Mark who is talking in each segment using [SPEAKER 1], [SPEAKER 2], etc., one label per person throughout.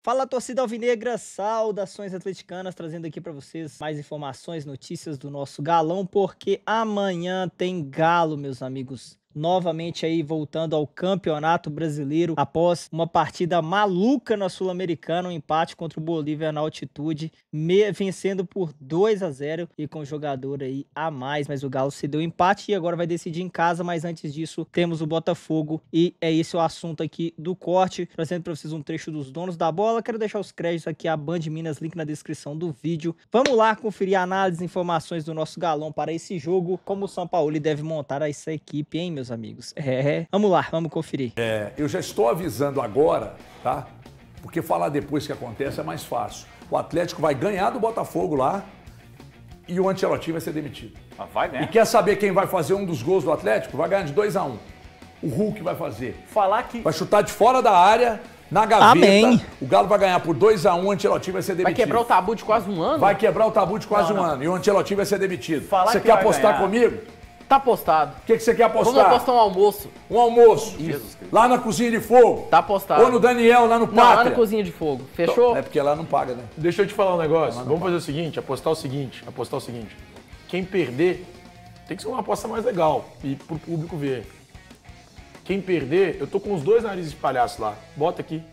[SPEAKER 1] Fala, torcida alvinegra, saudações atleticanas, trazendo aqui para vocês mais informações, notícias do nosso galão, porque amanhã tem Galo, meus amigos. Novamente aí voltando ao Campeonato Brasileiro após uma partida maluca na Sul-Americana, um empate contra o Bolívia na altitude, vencendo por 2-0 e com jogador aí a mais, mas o Galo se deu empate e agora vai decidir em casa, mas antes disso temos o Botafogo e é esse o assunto aqui do corte, trazendo para vocês um trecho dos donos da bola. Quero deixar os créditos aqui a Band Minas, link na descrição do vídeo. Vamos lá conferir análises e informações do nosso galão para esse jogo, como o São Paulo deve montar essa equipe, hein, meus amigos? Vamos lá, vamos conferir.
[SPEAKER 2] Eu já estou avisando agora, tá? Porque falar depois que acontece é mais fácil. O Atlético vai ganhar do Botafogo lá e o Ancelotti vai ser demitido.
[SPEAKER 3] Ah, vai, né?
[SPEAKER 2] E quer saber quem vai fazer um dos gols do Atlético? Vai ganhar de 2-1. O Hulk vai fazer.
[SPEAKER 3] Falar que...
[SPEAKER 2] Vai chutar de fora da área, na gaveta.
[SPEAKER 1] Amém.
[SPEAKER 2] O Galo vai ganhar por 2-1, o Ancelotti vai ser demitido.
[SPEAKER 4] Vai quebrar o tabu de quase um ano?
[SPEAKER 2] Vai quebrar o tabu de quase um ano e o Ancelotti vai ser demitido.
[SPEAKER 3] Falar
[SPEAKER 2] Você
[SPEAKER 3] que
[SPEAKER 2] quer
[SPEAKER 3] vai
[SPEAKER 2] apostar
[SPEAKER 3] ganhar.
[SPEAKER 2] comigo?
[SPEAKER 4] Tá apostado.
[SPEAKER 2] O que você quer apostar?
[SPEAKER 4] Vamos apostar um almoço.
[SPEAKER 2] Um almoço.
[SPEAKER 3] Jesus Cristo.
[SPEAKER 2] Lá na Cozinha de Fogo.
[SPEAKER 4] Tá apostado.
[SPEAKER 2] Ou no Daniel, lá no
[SPEAKER 4] Não, lá
[SPEAKER 2] Pátria.
[SPEAKER 4] na Cozinha de Fogo. Fechou?
[SPEAKER 2] É porque lá não paga, né?
[SPEAKER 5] Deixa eu te falar um negócio. Vamos fazer o seguinte, apostar o seguinte. Quem perder, tem que ser uma aposta mais legal e pro público ver. Quem perder, eu tô com os dois narizes de palhaço lá. Bota aqui.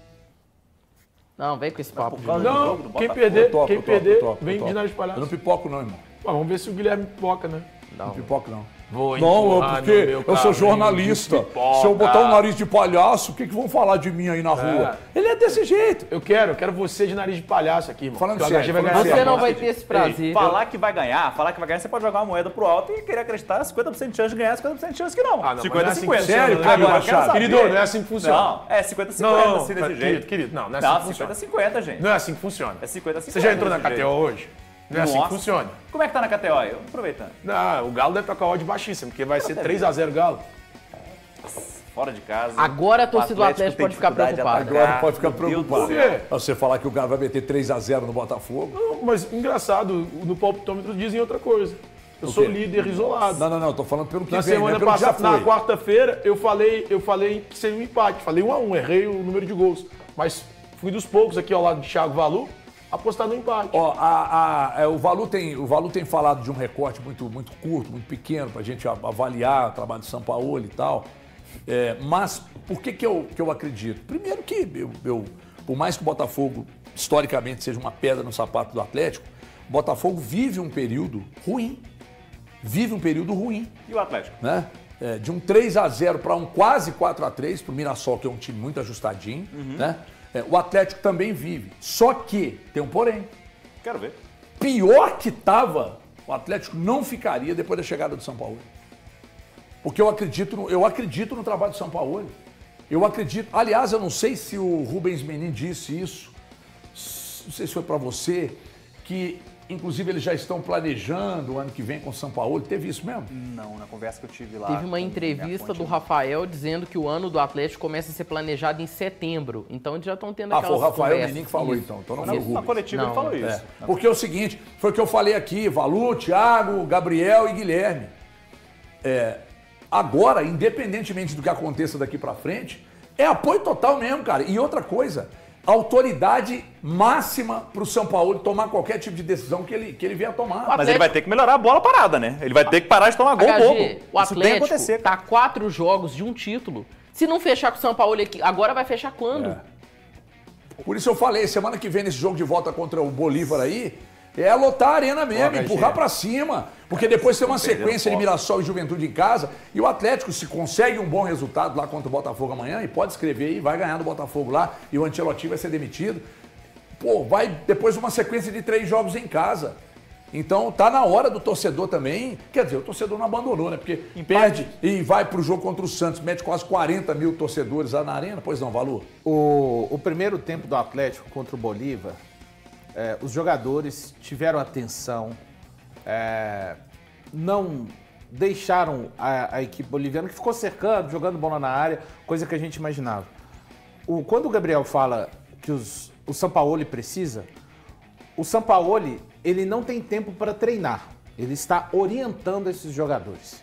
[SPEAKER 4] Não, vem com esse papo.
[SPEAKER 3] causa do
[SPEAKER 5] Não,
[SPEAKER 3] jogo do
[SPEAKER 5] quem
[SPEAKER 3] Botafogo.
[SPEAKER 5] perder,
[SPEAKER 2] Eu
[SPEAKER 5] quem
[SPEAKER 2] topo,
[SPEAKER 5] perder,
[SPEAKER 2] eu topo.
[SPEAKER 5] vem de nariz de palhaço.
[SPEAKER 2] Eu não pipoco não, irmão.
[SPEAKER 5] Mas vamos ver se o Guilherme pipoca, né?
[SPEAKER 2] Não pipoco não.
[SPEAKER 5] Vou
[SPEAKER 2] Não,
[SPEAKER 5] empurrar
[SPEAKER 2] porque
[SPEAKER 5] no meu
[SPEAKER 2] eu sou
[SPEAKER 5] carrinho
[SPEAKER 2] jornalista.
[SPEAKER 5] de pipoca.
[SPEAKER 2] Se eu botar um nariz de palhaço, o que vão falar de mim aí na rua? Ele é desse jeito.
[SPEAKER 5] Eu quero você de nariz de palhaço aqui, irmão.
[SPEAKER 2] Falando
[SPEAKER 5] Porque o
[SPEAKER 2] sério,
[SPEAKER 5] HG vai
[SPEAKER 2] falando
[SPEAKER 5] ganhar
[SPEAKER 4] Você
[SPEAKER 5] essa
[SPEAKER 4] não
[SPEAKER 5] aposta.
[SPEAKER 4] vai ter esse prazer.
[SPEAKER 3] Falar que vai ganhar, você pode jogar uma moeda pro alto e querer acreditar 50% de chance de ganhar, 50% de chance que não.
[SPEAKER 5] Ah, não,
[SPEAKER 3] 50-50.
[SPEAKER 5] mas não é assim que funciona,
[SPEAKER 2] Sério,
[SPEAKER 5] né?
[SPEAKER 2] Caio
[SPEAKER 3] Agora, eu
[SPEAKER 2] Machado?
[SPEAKER 3] quero saber-
[SPEAKER 5] Querido, não é assim que funciona.
[SPEAKER 3] Não, é 50-50
[SPEAKER 5] Não,
[SPEAKER 3] assim desse jeito.
[SPEAKER 5] querido, não é assim
[SPEAKER 3] Não,
[SPEAKER 5] que funciona.
[SPEAKER 3] 50-50, gente.
[SPEAKER 5] Não é assim que funciona.
[SPEAKER 3] É 50-50.
[SPEAKER 5] Você já entrou na
[SPEAKER 3] desse
[SPEAKER 5] KTO
[SPEAKER 3] jeito.
[SPEAKER 5] hoje? Não é assim que
[SPEAKER 3] Nossa.
[SPEAKER 5] funciona.
[SPEAKER 3] Como é que tá na KTO aí? Aproveitando.
[SPEAKER 5] Não, o Galo deve estar com a odd baixíssima, porque vai ser 3-0 Galo.
[SPEAKER 3] Fora de casa.
[SPEAKER 4] Agora a torcida do Atlético
[SPEAKER 3] tem
[SPEAKER 4] pode ficar
[SPEAKER 3] dificuldade de
[SPEAKER 4] preocupada.
[SPEAKER 3] atacar.
[SPEAKER 2] Agora pode ficar
[SPEAKER 3] Meu Deus do
[SPEAKER 2] preocupado.
[SPEAKER 3] céu.
[SPEAKER 2] Você falar que o Galo vai meter 3-0 no Botafogo.
[SPEAKER 5] Não, mas engraçado, no palpitômetro dizem outra coisa. Eu
[SPEAKER 2] O
[SPEAKER 5] sou
[SPEAKER 2] quê?
[SPEAKER 5] líder isolado.
[SPEAKER 2] Não, tô falando pelo que
[SPEAKER 5] Na
[SPEAKER 2] vem,
[SPEAKER 5] semana
[SPEAKER 2] né? Pelo que já
[SPEAKER 5] passada, na
[SPEAKER 2] foi.
[SPEAKER 5] quarta-feira, eu falei que seria um empate. Falei 1-1, errei o número de gols. Mas fui dos poucos aqui ao lado de Thiago Valu, apostar no empate.
[SPEAKER 2] Ó, o Valu tem falado de um recorte muito curto, muito pequeno, para a gente avaliar o trabalho de São Paulo e tal. Mas por que eu acredito? Primeiro que por mais que o Botafogo historicamente seja uma pedra no sapato do Atlético, o Botafogo vive um período ruim.
[SPEAKER 3] E o Atlético?
[SPEAKER 2] Né? De um 3-0 para um quase 4-3 para o Mirassol, que é um time muito ajustadinho. Né? O Atlético também vive. Só que tem um porém.
[SPEAKER 3] Quero ver.
[SPEAKER 2] Pior que estava, o Atlético não ficaria depois da chegada do São Paulo. Porque eu acredito no trabalho do São Paulo. Eu acredito. Aliás, eu não sei se o Rubens Menin disse isso, não sei se foi para você, que inclusive eles já estão planejando o ano que vem com o São Paulo. Teve isso mesmo?
[SPEAKER 3] Não, na conversa que eu tive lá.
[SPEAKER 4] Teve uma
[SPEAKER 3] com minha
[SPEAKER 4] entrevista
[SPEAKER 3] fonte
[SPEAKER 4] do Rafael dizendo que o ano do Atlético começa a ser planejado em setembro. Então eles já estão tendo
[SPEAKER 2] Foi
[SPEAKER 4] aquelas
[SPEAKER 2] o Rafael
[SPEAKER 4] conversas.
[SPEAKER 2] Menin que falou
[SPEAKER 4] Isso.
[SPEAKER 2] então. Então não
[SPEAKER 3] Na,
[SPEAKER 2] foi o
[SPEAKER 3] na
[SPEAKER 2] Rubens.
[SPEAKER 3] coletiva ele
[SPEAKER 4] Não,
[SPEAKER 3] falou isso.
[SPEAKER 2] Porque é o seguinte, foi o que eu falei aqui, Valu, Thiago, Gabriel e Guilherme. Agora, independentemente do que aconteça daqui pra frente, é apoio total mesmo, cara. E outra coisa, autoridade máxima pro São Paulo tomar qualquer tipo de decisão que ele vier a tomar.
[SPEAKER 3] Mas ele vai ter que melhorar a bola parada, né? Ele vai ter que parar de tomar gol
[SPEAKER 4] HG,
[SPEAKER 3] bobo.
[SPEAKER 4] o
[SPEAKER 3] Isso tem que
[SPEAKER 4] Atlético
[SPEAKER 3] acontecer.
[SPEAKER 4] tá 4 jogos de um título. Se não fechar com o São Paulo aqui, agora vai fechar quando?
[SPEAKER 2] Por isso eu falei, semana que vem nesse jogo de volta contra o Bolívar aí, é lotar a arena mesmo, empurrar pra cima. Porque depois tem uma sequência de Mirassol e Juventude em casa. E o Atlético, se consegue um bom resultado lá contra o Botafogo amanhã, e pode escrever aí, vai ganhar do Botafogo lá, e o Ancelotti vai ser demitido. Pô, vai depois uma sequência de 3 jogos em casa. Então tá na hora do torcedor também. Quer dizer, o torcedor não abandonou, né? Porque perde e vai pro jogo contra o Santos, mete quase 40 mil torcedores lá na arena. Pois não, Valu?
[SPEAKER 6] O primeiro tempo do Atlético contra o Bolívar, os jogadores tiveram atenção, não deixaram a equipe boliviana, que ficou cercando, jogando bola na área, coisa que a gente imaginava. Quando o Gabriel fala que o Sampaoli precisa, o Sampaoli, ele não tem tempo para treinar, ele está orientando esses jogadores.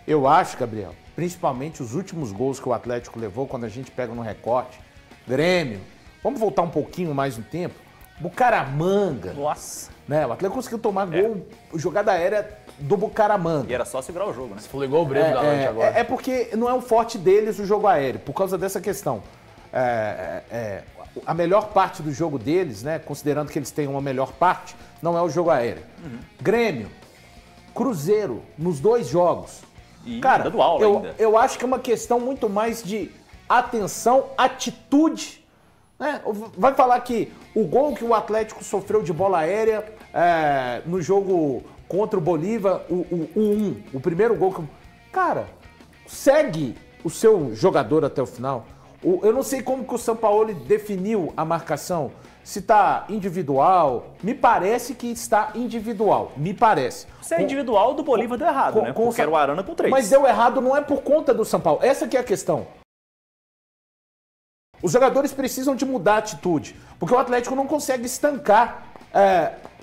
[SPEAKER 6] Eu acho, Gabriel, principalmente os últimos gols que o Atlético levou, quando a gente pega no recorte, Grêmio. Vamos voltar um pouquinho mais no tempo. Bucaramanga.
[SPEAKER 3] Nossa.
[SPEAKER 6] Né? O Atlético conseguiu tomar gol, jogada aérea do Bucaramanga.
[SPEAKER 3] E era só segurar o jogo, né?
[SPEAKER 5] Você falou igual o Breno da noite agora.
[SPEAKER 6] É porque não é o forte deles o jogo aéreo, por causa dessa questão. A melhor parte do jogo deles, né, considerando que eles têm uma melhor parte, não é o jogo aéreo. Grêmio, Cruzeiro, nos 2 jogos.
[SPEAKER 3] E
[SPEAKER 6] cara,
[SPEAKER 3] dando aula ainda.
[SPEAKER 6] eu acho que é uma questão muito mais de atenção, atitude. Né? Vai falar que o gol que o Atlético sofreu de bola aérea no jogo contra o Bolívar, o primeiro gol que... Cara, segue o seu jogador até o final. Eu não sei como que o Sampaoli definiu a marcação. Se está individual, me parece que está individual, me parece.
[SPEAKER 3] Se é individual, do Bolívar deu errado, né? Porque era o Arana com 3.
[SPEAKER 6] Mas deu errado não é por conta do Sampaoli, essa que é a questão. Os jogadores precisam de mudar a atitude, porque o Atlético não consegue estancar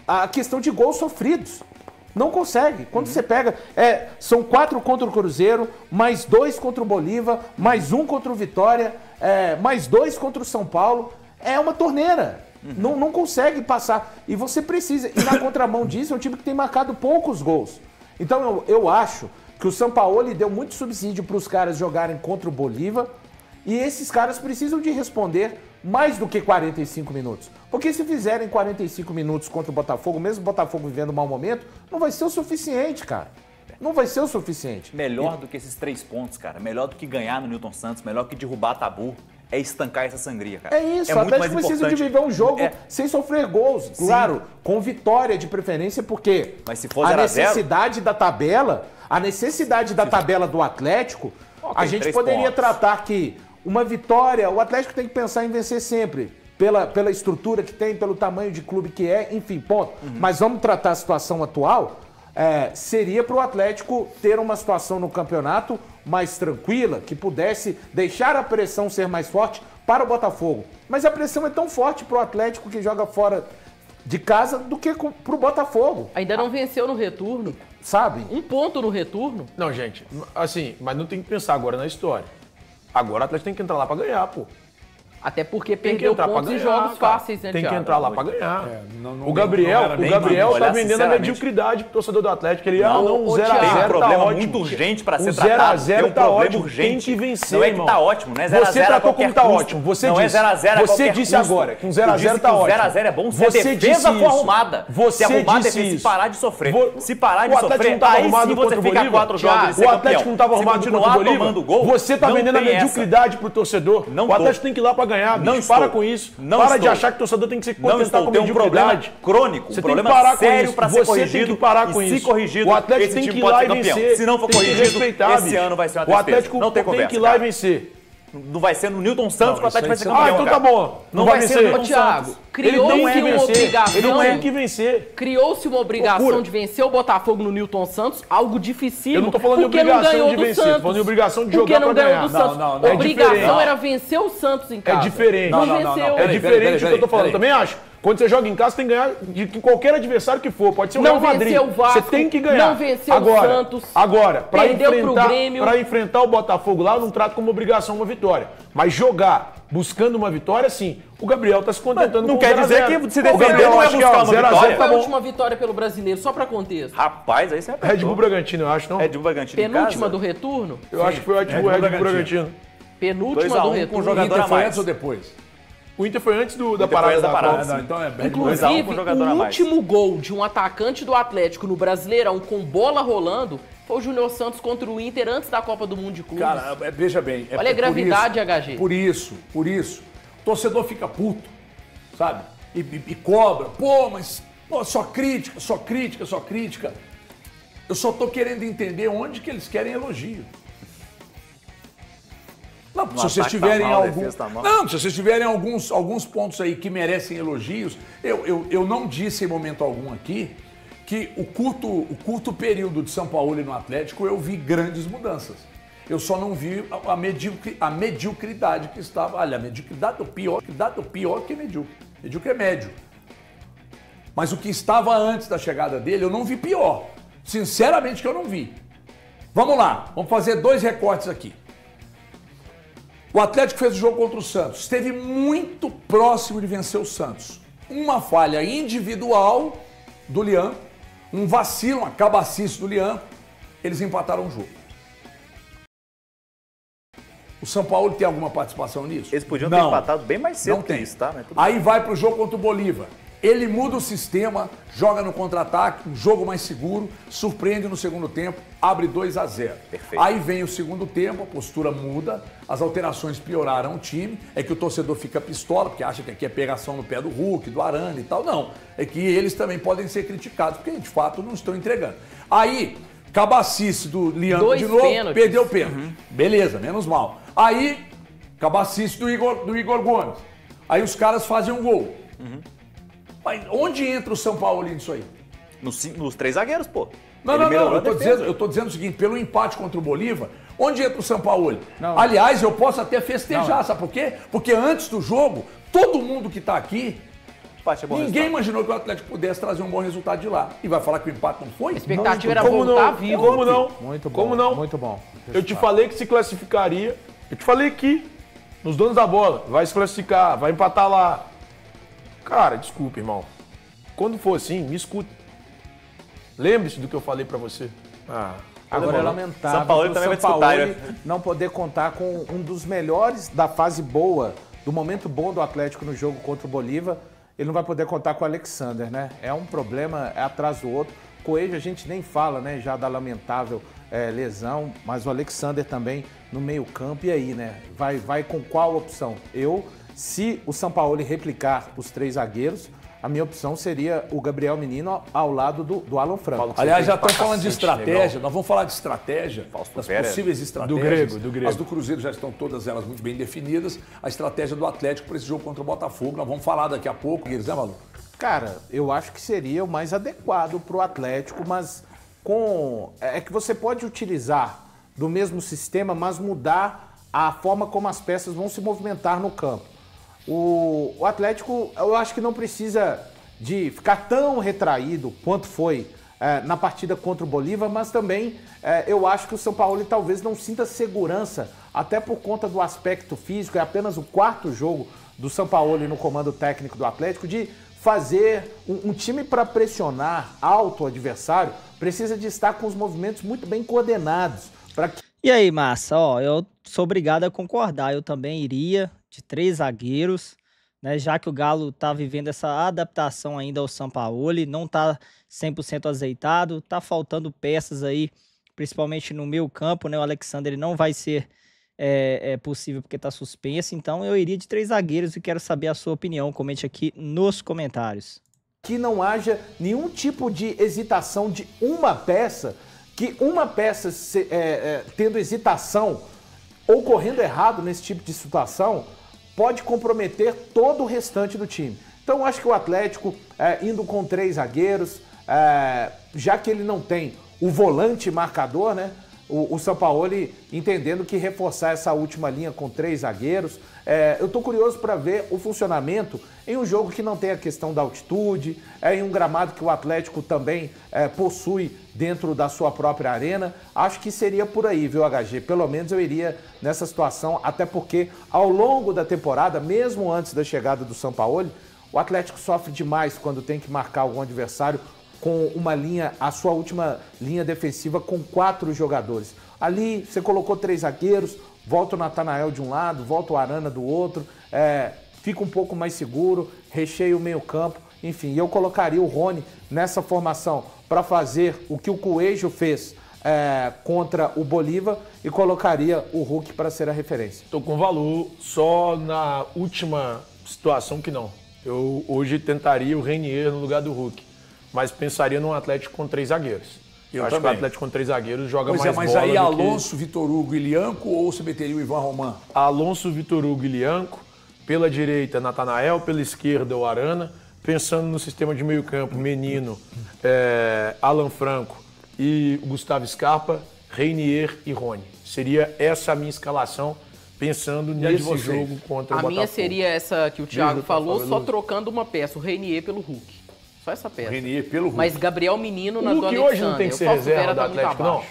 [SPEAKER 6] a questão de gols sofridos. Não consegue. Quando você pega, são 4 contra o Cruzeiro, mais 2 contra o Bolívar, mais 1 contra o Vitória, mais 2 contra o São Paulo. É uma torneira. Não consegue passar. E você precisa. E na contramão disso, é um time que tem marcado poucos gols. Então eu acho que o Sampaoli deu muito subsídio para os caras jogarem contra o Bolívar. E esses caras precisam de responder mais do que 45 minutos. Porque se fizerem 45 minutos contra o Botafogo, mesmo o Botafogo vivendo um mau momento, não vai ser o suficiente, cara. Não vai ser o suficiente.
[SPEAKER 3] Melhor do que esses 3 pontos, cara. Melhor do que ganhar no Newton Santos, melhor que derrubar tabu. É estancar essa sangria, cara.
[SPEAKER 6] É isso, o Atlético precisa de viver um jogo sem sofrer gols. Claro, com vitória de preferência, porque
[SPEAKER 3] mas se for
[SPEAKER 6] a necessidade da tabela, do Atlético, a gente poderia tratar que uma vitória, o Atlético tem que pensar em vencer sempre. Pela estrutura que tem, pelo tamanho de clube que é, enfim, ponto. Mas vamos tratar a situação atual, seria para o Atlético ter uma situação no campeonato mais tranquila, que pudesse deixar a pressão ser mais forte para o Botafogo. Mas a pressão é tão forte para o Atlético que joga fora de casa do que para o Botafogo.
[SPEAKER 4] Ainda não venceu no retorno.
[SPEAKER 6] Sabe?
[SPEAKER 4] 1 ponto no retorno.
[SPEAKER 5] Não, gente, assim, mas não tem que pensar agora na história. Agora o Atlético tem que entrar lá pra ganhar, pô.
[SPEAKER 4] Até porque perdeu pontos em jogos fáceis, né,
[SPEAKER 5] Tem que
[SPEAKER 4] Thiago?
[SPEAKER 5] entrar lá pra ganhar. O Gabriel tá vendendo a mediocridade pro torcedor do Atlético. Ele, não, 0x0
[SPEAKER 3] Tem um
[SPEAKER 5] tá
[SPEAKER 3] problema
[SPEAKER 5] ótimo.
[SPEAKER 3] muito urgente pra ser
[SPEAKER 5] O
[SPEAKER 3] tratado.
[SPEAKER 5] 0x0 tá ótimo, tem que vencer,
[SPEAKER 3] Não é que tá ótimo, né? 0x0
[SPEAKER 5] Você tratou como tá ótimo. Você
[SPEAKER 3] não
[SPEAKER 5] disse.
[SPEAKER 3] é 0x0
[SPEAKER 5] Você disse agora que um 0x0 tá ótimo.
[SPEAKER 3] 0x0 é bom se a defesa for arrumada.
[SPEAKER 5] Você
[SPEAKER 3] disse
[SPEAKER 5] isso.
[SPEAKER 3] Se parar de sofrer. Se parar de
[SPEAKER 5] O Atlético
[SPEAKER 3] sofrer,
[SPEAKER 5] não tava
[SPEAKER 3] aí
[SPEAKER 5] arrumado
[SPEAKER 3] sim você
[SPEAKER 5] contra o
[SPEAKER 3] fica
[SPEAKER 5] Bolívar.
[SPEAKER 3] 4 jogos e ser
[SPEAKER 5] O Atlético não tava arrumado contra o Bolívar. Você tá vendendo a mediocridade pro torcedor. O Atlético tem que ir lá pra ganhar, bicho. Para com isso. Para de achar que o torcedor tem que se contentar com
[SPEAKER 3] mediocridade. Um problema crônico,
[SPEAKER 5] você
[SPEAKER 3] um problema
[SPEAKER 5] tem que parar
[SPEAKER 3] sério
[SPEAKER 5] com isso.
[SPEAKER 3] para ser
[SPEAKER 5] Você
[SPEAKER 3] corrigido.
[SPEAKER 5] tem que parar com
[SPEAKER 3] e
[SPEAKER 5] isso.
[SPEAKER 3] se corrigido,
[SPEAKER 5] o Atlético
[SPEAKER 3] esse
[SPEAKER 5] tem
[SPEAKER 3] time
[SPEAKER 5] que ir
[SPEAKER 3] pode
[SPEAKER 5] lá
[SPEAKER 3] ser
[SPEAKER 5] e
[SPEAKER 3] campeão.
[SPEAKER 5] vencer.
[SPEAKER 3] Se não for
[SPEAKER 5] tem que
[SPEAKER 3] corrigido,
[SPEAKER 5] respeitar,
[SPEAKER 3] esse ano vai ser uma
[SPEAKER 5] O
[SPEAKER 3] tristeza.
[SPEAKER 5] Atlético
[SPEAKER 3] não tem conversa,
[SPEAKER 5] tem que ir lá
[SPEAKER 3] cara.
[SPEAKER 5] e vencer.
[SPEAKER 3] Não vai ser no Newton Santos que o Atlético vai ser campeão.
[SPEAKER 5] Então tá bom.
[SPEAKER 3] Não vai ser no Newton
[SPEAKER 4] Thiago,
[SPEAKER 3] Santos.
[SPEAKER 4] criou-se uma obrigação.
[SPEAKER 5] Ele não tem que vencer.
[SPEAKER 4] Criou-se uma obrigação de vencer o Botafogo no Newton Santos, algo dificílimo.
[SPEAKER 5] Eu não tô falando de obrigação de vencer, tô falando de obrigação de jogar pra ganhar.
[SPEAKER 4] Porque não ganhou do Santos. A obrigação era vencer o Santos em casa.
[SPEAKER 5] É diferente.
[SPEAKER 4] Não venceu.
[SPEAKER 5] É diferente do que eu tô falando. Também acho. Quando você joga em casa, tem que ganhar de qualquer adversário que for. Pode ser o Real Madrid.
[SPEAKER 4] Não venceu o Vasco.
[SPEAKER 5] Você tem que ganhar.
[SPEAKER 4] Não venceu o Santos.
[SPEAKER 5] Agora,
[SPEAKER 4] para
[SPEAKER 5] enfrentar o Botafogo lá, eu não trato como obrigação uma vitória. Mas jogar buscando uma vitória, sim. O Gabriel tá se contentando
[SPEAKER 3] não
[SPEAKER 5] com
[SPEAKER 3] quer
[SPEAKER 5] 0 a 0.
[SPEAKER 3] dizer que se defender
[SPEAKER 5] Gabriel,
[SPEAKER 3] não é
[SPEAKER 5] acho que,
[SPEAKER 3] buscar uma
[SPEAKER 5] 0 a 0
[SPEAKER 3] vitória.
[SPEAKER 4] Foi
[SPEAKER 5] tá
[SPEAKER 4] a
[SPEAKER 5] bom.
[SPEAKER 4] última vitória pelo Brasileiro, só pra contexto.
[SPEAKER 3] Rapaz, aí você é
[SPEAKER 5] Red Bull Bragantino, eu acho, não?
[SPEAKER 3] Red Bull Bragantino
[SPEAKER 4] Penúltima do retorno?
[SPEAKER 5] Eu acho que foi o Red Bull Bragantino.
[SPEAKER 4] Penúltima do retorno.
[SPEAKER 3] com o jogador a
[SPEAKER 2] Foi
[SPEAKER 3] mais.
[SPEAKER 2] antes ou depois?
[SPEAKER 5] O Inter foi antes da parada da Copa.
[SPEAKER 2] Não, então é Red Bull.
[SPEAKER 4] Inclusive,
[SPEAKER 3] com o jogador a
[SPEAKER 4] o
[SPEAKER 3] mais.
[SPEAKER 4] último gol de um atacante do Atlético no Brasileirão com bola rolando foi o Júnior Santos contra o Inter antes da Copa do Mundo de Clubes.
[SPEAKER 2] Cara, veja bem.
[SPEAKER 4] Olha a gravidade, HG.
[SPEAKER 2] Por isso. O torcedor fica puto, sabe? E cobra. Pô, mas só crítica. Eu só tô querendo entender onde que eles querem elogio. Não, se vocês tiverem se vocês tiverem alguns pontos aí que merecem elogios, eu não disse em momento algum aqui que o curto período de São Paulo no Atlético eu vi grandes mudanças. Eu só não vi a mediocridade que estava. Olha, a mediocridade do pior que medíocre. Medíocre é médio. Mas o que estava antes da chegada dele, eu não vi pior. Sinceramente que eu não vi. Vamos lá, vamos fazer 2 recortes aqui. O Atlético fez o jogo contra o Santos. Esteve muito próximo de vencer o Santos. Uma falha individual do Lian, um vacilo, uma cabacice do Lian, eles empataram o jogo. O São Paulo tem alguma participação nisso?
[SPEAKER 3] Eles podiam ter empatado bem mais cedo que isso, tá?
[SPEAKER 2] Aí vai pro jogo contra o Bolívar. Ele muda o sistema, joga no contra-ataque, um jogo mais seguro, surpreende no segundo tempo, abre 2-0.
[SPEAKER 3] Perfeito.
[SPEAKER 2] Aí vem o segundo tempo, a postura muda, as alterações pioraram o time, é que o torcedor fica pistola, porque acha que aqui é pegação no pé do Hulk, do Arana e tal. Não, é que eles também podem ser criticados, porque de fato não estão entregando. Aí, cabacice do Leandro de novo,
[SPEAKER 4] pênaltis.
[SPEAKER 2] perdeu o pênalti. Beleza, menos mal. Aí, cabacice do Igor Gomes. Aí os caras fazem um gol. Mas onde entra o São Paulo nisso aí?
[SPEAKER 3] Nos 3 zagueiros, pô.
[SPEAKER 2] Não, eu tô dizendo o seguinte, pelo empate contra o Bolívar, onde entra o São Paulo?
[SPEAKER 6] Não.
[SPEAKER 2] Aliás, eu posso até festejar, sabe por quê? Porque antes do jogo, todo mundo que tá aqui, ninguém imaginou que o Atlético pudesse trazer um bom resultado de lá. E vai falar que o empate não foi?
[SPEAKER 4] A expectativa era voltar vivo.
[SPEAKER 5] Como não?
[SPEAKER 6] Muito bom.
[SPEAKER 5] Como não?
[SPEAKER 6] Muito bom.
[SPEAKER 5] Eu te falei que se classificaria. Eu te falei aqui, nos donos da bola, vai se classificar, vai empatar lá. Cara, desculpa, irmão. Quando for assim, me escuta. Lembre-se do que eu falei pra você.
[SPEAKER 6] Agora é lamentável
[SPEAKER 3] São Paulo
[SPEAKER 6] o
[SPEAKER 3] também vai
[SPEAKER 6] São
[SPEAKER 3] disputar,
[SPEAKER 6] Paulo
[SPEAKER 3] né?
[SPEAKER 6] não poder contar com um dos melhores da fase boa, do momento bom do Atlético no jogo contra o Bolívar. Ele não vai poder contar com o Alexander, né? É um problema, é atrás do outro. Coelho a gente nem fala, né? Já da lamentável lesão, mas o Alexander também no meio campo. E aí, né? Vai com qual opção? Se o São Paulo replicar os 3 zagueiros, a minha opção seria o Gabriel Menino ao lado do Alan Franco.
[SPEAKER 2] Aliás, já estamos falando de estratégia, nós vamos falar de estratégia, das possíveis estratégias.
[SPEAKER 5] Do Grego.
[SPEAKER 2] As do Cruzeiro já estão todas elas muito bem definidas. A estratégia do Atlético para esse jogo contra o Botafogo, nós vamos falar daqui a pouco, né, Malu?
[SPEAKER 6] Cara, eu acho que seria o mais adequado para o Atlético, mas é que você pode utilizar do mesmo sistema, mas mudar a forma como as peças vão se movimentar no campo. O Atlético, eu acho que não precisa de ficar tão retraído quanto foi na partida contra o Bolívar, mas também eu acho que o São Paulo talvez não sinta segurança, até por conta do aspecto físico. É apenas o 4º jogo do São Paulo no comando técnico do Atlético, de fazer um time para pressionar alto o adversário, precisa de estar com os movimentos muito bem coordenados.
[SPEAKER 1] E aí, Massa, eu sou obrigado a concordar, eu também iria de 3 zagueiros, né, já que o Galo tá vivendo essa adaptação ainda ao Sampaoli, não tá 100% azeitado, tá faltando peças aí, principalmente no meio campo, né, o Alexander ele não vai ser possível porque tá suspenso, então eu iria de 3 zagueiros e quero saber a sua opinião, comente aqui nos comentários.
[SPEAKER 6] Que não haja nenhum tipo de hesitação de uma peça, que uma peça tendo hesitação ou correndo errado nesse tipo de situação, pode comprometer todo o restante do time. Então, eu acho que o Atlético, indo com 3 zagueiros, já que ele não tem o volante marcador, né? O Sampaoli entendendo que reforçar essa última linha com 3 zagueiros. Eu tô curioso para ver o funcionamento em um jogo que não tem a questão da altitude, em um gramado que o Atlético também possui dentro da sua própria arena. Acho que seria por aí, viu, HG? Pelo menos eu iria nessa situação, até porque ao longo da temporada, mesmo antes da chegada do Sampaoli, o Atlético sofre demais quando tem que marcar algum adversário com uma linha, a sua última linha defensiva com 4 jogadores. Ali você colocou 3 zagueiros, volta o Natanael de um lado, volta o Arana do outro, fica um pouco mais seguro, recheia o meio campo, enfim, eu colocaria o Rony nessa formação para fazer o que o Coelho fez contra o Bolívar e colocaria o Hulk para ser a referência.
[SPEAKER 5] Estou com valor, só na última situação que não. Eu hoje tentaria o Reinier no lugar do Hulk, mas pensaria num Atlético com 3 zagueiros. Eu acho que o Atlético com 3 zagueiros joga mais bola.
[SPEAKER 2] Mas aí Alonso, Vitor Hugo e Lianco, ou você meteria o Ivan Roman?
[SPEAKER 5] Alonso, Vitor Hugo e Lianco. Pela direita, Natanael. Pela esquerda, o Arana. Pensando no sistema de meio campo, Menino, Alan Franco e Gustavo Scarpa, Reinier e Rony. Seria essa a minha escalação, pensando nesse jogo contra o Botafogo.
[SPEAKER 4] A minha seria essa que o Thiago falou, só trocando uma peça, o Reinier pelo Hulk. Só essa peça.
[SPEAKER 2] Reinier pelo Hulk.
[SPEAKER 4] Mas Gabriel Menino na
[SPEAKER 5] do
[SPEAKER 4] do
[SPEAKER 5] Alexander. Hoje não tem que ser reserva do Atlético, não.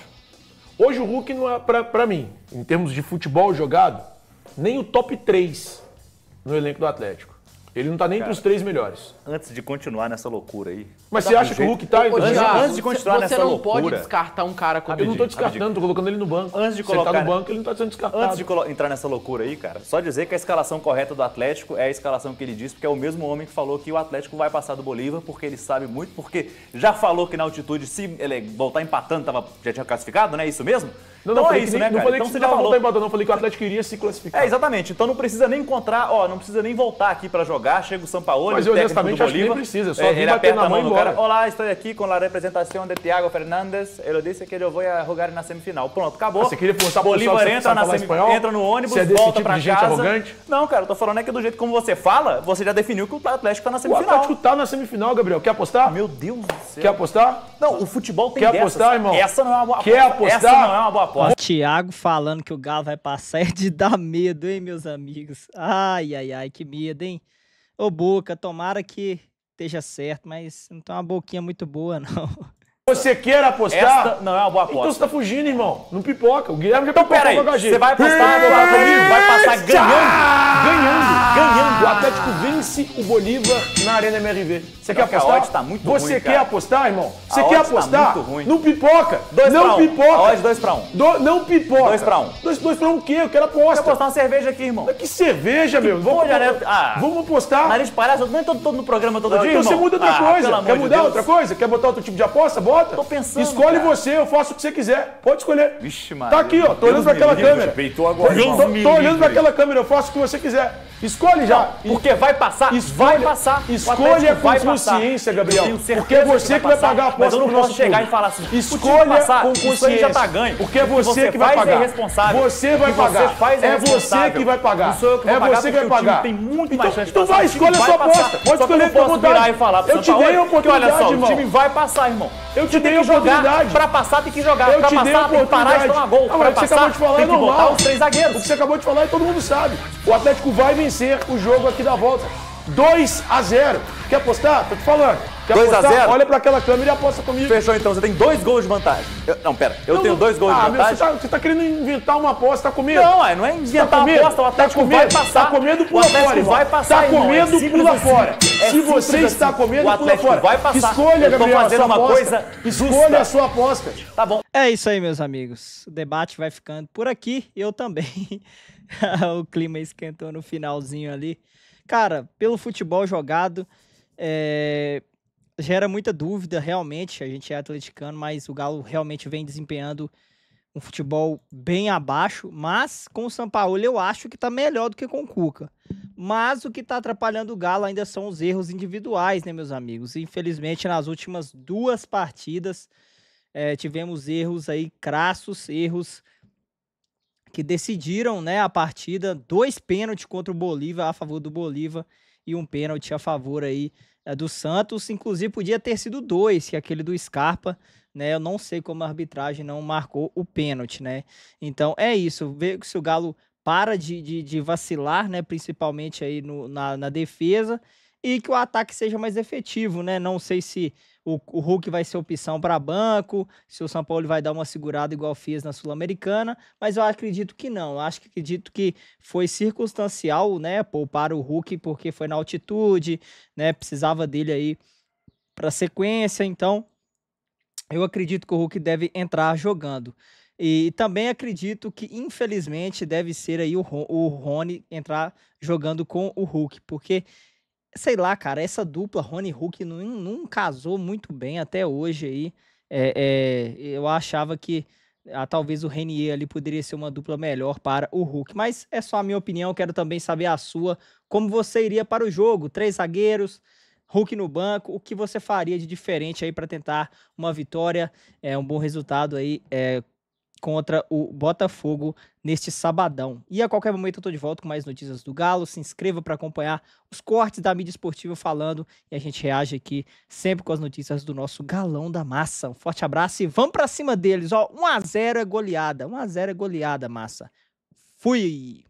[SPEAKER 5] Hoje o Hulk não é, pra mim, em termos de futebol jogado, nem o top 3 no elenco do Atlético. Ele não tá nem entre os 3 melhores.
[SPEAKER 3] Antes de continuar nessa loucura aí...
[SPEAKER 5] Mas você acha que o Hulk tá...
[SPEAKER 3] Antes de continuar nessa loucura...
[SPEAKER 4] Você não pode descartar um cara como...
[SPEAKER 5] Eu não tô descartando, tô colocando ele no banco.
[SPEAKER 3] Antes de
[SPEAKER 5] Se ele
[SPEAKER 3] colocar...
[SPEAKER 5] tá no banco, ele não tá sendo descartado.
[SPEAKER 3] Antes de entrar nessa loucura aí, cara, só dizer que a escalação correta do Atlético é a escalação que ele disse, porque é o mesmo homem que falou que o Atlético vai passar do Bolívar, porque ele sabe muito, porque já falou que na altitude, se ele voltar empatando, já tinha classificado, né? Isso mesmo?
[SPEAKER 5] Não,
[SPEAKER 3] então
[SPEAKER 5] não,
[SPEAKER 3] é isso, né, cara?
[SPEAKER 5] Não falei
[SPEAKER 3] então
[SPEAKER 5] que
[SPEAKER 3] você
[SPEAKER 5] você
[SPEAKER 3] já
[SPEAKER 5] não
[SPEAKER 3] falou.
[SPEAKER 5] voltar empatando, não. Falei que o Atlético iria se classificar.
[SPEAKER 3] É, exatamente. Então não precisa nem encontrar, não precisa nem voltar aqui pra jogar. Chega o Sampaoli,
[SPEAKER 5] mas
[SPEAKER 3] o
[SPEAKER 5] eu
[SPEAKER 3] técnico
[SPEAKER 5] honestamente
[SPEAKER 3] do
[SPEAKER 5] acho que nem
[SPEAKER 3] Bolívar.
[SPEAKER 5] precisa, só vir
[SPEAKER 3] ele
[SPEAKER 5] bater
[SPEAKER 3] aperta
[SPEAKER 5] na
[SPEAKER 3] a mão
[SPEAKER 5] mão e
[SPEAKER 3] do cara.
[SPEAKER 5] embora.
[SPEAKER 3] Olá, estou aqui com a representação de Thiago Fernandes. Ele disse que eu vou jogar na semifinal. Pronto, acabou.
[SPEAKER 5] Você queria forçar pro
[SPEAKER 3] Bolívar
[SPEAKER 5] pessoal que
[SPEAKER 3] entra
[SPEAKER 5] sabe falar espanhol?
[SPEAKER 3] entra no ônibus,
[SPEAKER 5] Você é desse
[SPEAKER 3] volta
[SPEAKER 5] tipo
[SPEAKER 3] pra
[SPEAKER 5] de gente
[SPEAKER 3] casa.
[SPEAKER 5] arrogante?
[SPEAKER 3] Não, cara, eu tô falando é que do jeito como você fala, você já definiu que o Atlético tá na
[SPEAKER 5] O
[SPEAKER 3] semifinal.
[SPEAKER 5] Atlético tá na semifinal, Gabriel. Quer apostar?
[SPEAKER 3] Meu Deus do céu.
[SPEAKER 5] Quer apostar?
[SPEAKER 3] Não, o futebol tem
[SPEAKER 5] Quer
[SPEAKER 3] dessas.
[SPEAKER 5] apostar, irmão?
[SPEAKER 3] Essa não é uma boa
[SPEAKER 5] Quer
[SPEAKER 3] aposta.
[SPEAKER 5] apostar?
[SPEAKER 3] Essa não é uma boa aposta.
[SPEAKER 1] O Thiago falando que o Galo vai passar é de dar medo, hein, meus amigos? Ai, ai, ai, que medo, hein? Ô, Boca, tomara que esteja certo, mas não tem uma boquinha muito boa, não.
[SPEAKER 5] Você quer apostar?
[SPEAKER 3] Esta não é uma boa
[SPEAKER 5] Então
[SPEAKER 3] aposta.
[SPEAKER 5] você tá fugindo, irmão. Não pipoca. O Guilherme já pipocou
[SPEAKER 3] Peraí,
[SPEAKER 5] com o HG.
[SPEAKER 3] você vai apostar que o Atlético vai passar
[SPEAKER 5] Ganhando. O Atlético vence o Bolívar na Arena MRV. Você quer
[SPEAKER 3] Só que a
[SPEAKER 5] apostar?
[SPEAKER 3] odd tá muito
[SPEAKER 5] Você
[SPEAKER 3] ruim,
[SPEAKER 5] quer
[SPEAKER 3] cara.
[SPEAKER 5] apostar, irmão? Você
[SPEAKER 3] A
[SPEAKER 5] quer
[SPEAKER 3] odd tá
[SPEAKER 5] apostar?
[SPEAKER 3] muito ruim.
[SPEAKER 5] Não pipoca.
[SPEAKER 3] 2
[SPEAKER 5] não
[SPEAKER 3] pra 1.
[SPEAKER 5] pipoca.
[SPEAKER 3] A odd 2 pra 1.
[SPEAKER 5] Não pipoca.
[SPEAKER 3] 2 pra 1.
[SPEAKER 5] 2 pra 1 o quê? Eu quero
[SPEAKER 3] Vou
[SPEAKER 5] aposta.
[SPEAKER 3] apostar uma cerveja aqui, irmão.
[SPEAKER 5] Que cerveja, meu.
[SPEAKER 3] porra, né? Ah.
[SPEAKER 5] Vamos apostar.
[SPEAKER 3] Nariz de palhaço, eu nem tô todo no programa todo dia,
[SPEAKER 5] Então
[SPEAKER 3] irmão.
[SPEAKER 5] você muda outra
[SPEAKER 3] Pelo
[SPEAKER 5] coisa.
[SPEAKER 3] amor
[SPEAKER 5] Quer
[SPEAKER 3] de
[SPEAKER 5] mudar
[SPEAKER 3] Deus.
[SPEAKER 5] outra coisa? Quer botar outro tipo de aposta? Bota.
[SPEAKER 3] Tô pensando,
[SPEAKER 5] Escolhe
[SPEAKER 3] cara.
[SPEAKER 5] você, eu faço o que você quiser. Pode escolher.
[SPEAKER 3] Vixe, Maria.
[SPEAKER 5] Tá aqui, ó. Tô olhando
[SPEAKER 3] Deus
[SPEAKER 5] pra aquela
[SPEAKER 3] me livre,
[SPEAKER 5] câmera.
[SPEAKER 2] Peitou agora.
[SPEAKER 5] Tô olhando pra aquela câmera, eu faço o que você quiser. Escolhe já.
[SPEAKER 3] Porque vai passar, vai passar. O
[SPEAKER 5] Escolha
[SPEAKER 3] Atlético
[SPEAKER 5] com
[SPEAKER 3] vai
[SPEAKER 5] consciência,
[SPEAKER 3] passar.
[SPEAKER 5] Gabriel.
[SPEAKER 3] Eu tenho certeza
[SPEAKER 5] Porque é você que vai
[SPEAKER 3] passar,
[SPEAKER 5] pagar a
[SPEAKER 3] mas
[SPEAKER 5] aposta
[SPEAKER 3] eu não
[SPEAKER 5] pro
[SPEAKER 3] posso
[SPEAKER 5] nosso
[SPEAKER 3] chegar
[SPEAKER 5] clube.
[SPEAKER 3] e falar assim,
[SPEAKER 5] Escolha
[SPEAKER 3] passar,
[SPEAKER 5] com
[SPEAKER 3] isso aí
[SPEAKER 5] consciência.
[SPEAKER 3] já tá ganho.
[SPEAKER 5] Porque é você que vai
[SPEAKER 3] faz
[SPEAKER 5] pagar.
[SPEAKER 3] É responsável.
[SPEAKER 5] Você vai
[SPEAKER 3] O que
[SPEAKER 5] pagar.
[SPEAKER 3] Você faz
[SPEAKER 5] É você
[SPEAKER 3] responsável.
[SPEAKER 5] que vai pagar.
[SPEAKER 3] Não sou eu que vou
[SPEAKER 5] É
[SPEAKER 3] pagar
[SPEAKER 5] você que vai
[SPEAKER 3] porque o time
[SPEAKER 5] pagar.
[SPEAKER 3] tem muito mais chance de
[SPEAKER 5] Então
[SPEAKER 3] passar.
[SPEAKER 5] vai,
[SPEAKER 3] O time
[SPEAKER 5] escolhe a sua
[SPEAKER 3] vai
[SPEAKER 5] aposta.
[SPEAKER 3] passar.
[SPEAKER 5] Pode
[SPEAKER 3] Só que eu
[SPEAKER 5] escolher
[SPEAKER 3] não
[SPEAKER 5] com
[SPEAKER 3] posso
[SPEAKER 5] vontade.
[SPEAKER 3] virar e falar pro
[SPEAKER 5] Eu te
[SPEAKER 3] Sampaoli
[SPEAKER 5] dei a
[SPEAKER 3] que, olha
[SPEAKER 5] oportunidade,
[SPEAKER 3] só,
[SPEAKER 5] irmão.
[SPEAKER 3] o time vai passar, irmão.
[SPEAKER 5] Eu te dei a
[SPEAKER 3] Tem que jogar.
[SPEAKER 5] oportunidade.
[SPEAKER 3] Pra passar tem que jogar.
[SPEAKER 5] Eu
[SPEAKER 3] Pra
[SPEAKER 5] te dei a
[SPEAKER 3] passar tem que parar e tomar gol.
[SPEAKER 5] Não,
[SPEAKER 3] Pra
[SPEAKER 5] mas o que você
[SPEAKER 3] passar
[SPEAKER 5] acabou de falar
[SPEAKER 3] tem
[SPEAKER 5] é
[SPEAKER 3] que botar
[SPEAKER 5] normal.
[SPEAKER 3] os 3
[SPEAKER 5] O
[SPEAKER 3] zagueiros.
[SPEAKER 5] que você acabou de falar e todo mundo sabe. O Atlético vai vencer o jogo aqui da volta. 2-0. Quer apostar? Tô te falando. Quer
[SPEAKER 3] 2 a
[SPEAKER 5] apostar?
[SPEAKER 3] 0?
[SPEAKER 5] Olha pra aquela câmera e aposta comigo.
[SPEAKER 3] Fechou então, você tem 2 gols de vantagem. Eu tenho 2 gols de
[SPEAKER 5] meu,
[SPEAKER 3] vantagem.
[SPEAKER 5] você tá querendo inventar uma aposta, tá com medo?
[SPEAKER 3] Não, não é inventar uma aposta, o Atlético vai passar.
[SPEAKER 5] Tá com medo,
[SPEAKER 3] O
[SPEAKER 5] pula
[SPEAKER 3] Atlético
[SPEAKER 5] fora, irmão.
[SPEAKER 3] vai passar,
[SPEAKER 5] Tá com
[SPEAKER 3] irmão, é
[SPEAKER 5] medo,
[SPEAKER 3] simples
[SPEAKER 5] pula
[SPEAKER 3] assim.
[SPEAKER 5] fora.
[SPEAKER 3] É
[SPEAKER 5] Se você
[SPEAKER 3] simples
[SPEAKER 5] está
[SPEAKER 3] assim.
[SPEAKER 5] com medo,
[SPEAKER 3] O
[SPEAKER 5] pula
[SPEAKER 3] Atlético
[SPEAKER 5] fora.
[SPEAKER 3] vai passar.
[SPEAKER 5] Escolha,
[SPEAKER 3] Eu tô
[SPEAKER 5] Gabriel, a
[SPEAKER 3] fazendo
[SPEAKER 5] sua
[SPEAKER 3] uma
[SPEAKER 5] aposta.
[SPEAKER 3] coisa
[SPEAKER 5] Escolha
[SPEAKER 3] justa.
[SPEAKER 5] a sua aposta.
[SPEAKER 3] Tá bom.
[SPEAKER 1] É isso aí, meus amigos. O debate vai ficando por aqui. Eu também. O clima esquentou no finalzinho ali. Cara, pelo futebol jogado, gera muita dúvida, realmente. A gente é atleticano, mas o Galo realmente vem desempenhando um futebol bem abaixo. Mas com o Sampaoli eu acho que tá melhor do que com o Cuca. Mas o que tá atrapalhando o Galo ainda são os erros individuais, né, meus amigos? Infelizmente, nas últimas 2 partidas, tivemos erros aí crassos, erros que decidiram, né, a partida. 2 pênaltis contra o Bolívar, a favor do Bolívar, e um pênalti a favor aí do Santos. Inclusive podia ter sido 2, que é aquele do Scarpa, né? Eu não sei como a arbitragem não marcou o pênalti, né? Então é isso, ver se o Galo para de vacilar, né, principalmente aí na defesa, e que o ataque seja mais efetivo, né? Não sei se o Hulk vai ser opção para banco, se o Sampaoli vai dar uma segurada igual fez na Sul-Americana, mas eu acredito que não. Acredito que foi circunstancial, né, poupar o Hulk porque foi na altitude, né, precisava dele aí para sequência, então eu acredito que o Hulk deve entrar jogando. E também acredito que, infelizmente, deve ser aí o Rony entrar jogando com o Hulk, porque sei lá, cara, essa dupla Rony e Hulk não casou muito bem até hoje aí. Eu achava que talvez o Renier ali poderia ser uma dupla melhor para o Hulk, mas é só a minha opinião, quero também saber a sua. Como você iria para o jogo? 3 zagueiros, Hulk no banco, o que você faria de diferente aí para tentar uma vitória, um bom resultado aí contra o Botafogo neste sabadão. E a qualquer momento eu tô de volta com mais notícias do Galo. Se inscreva para acompanhar os cortes da mídia esportiva falando, e a gente reage aqui sempre com as notícias do nosso Galão da Massa. Um forte abraço e vamos para cima deles, ó. 1-0 é goleada, 1-0 é goleada, massa. Fui!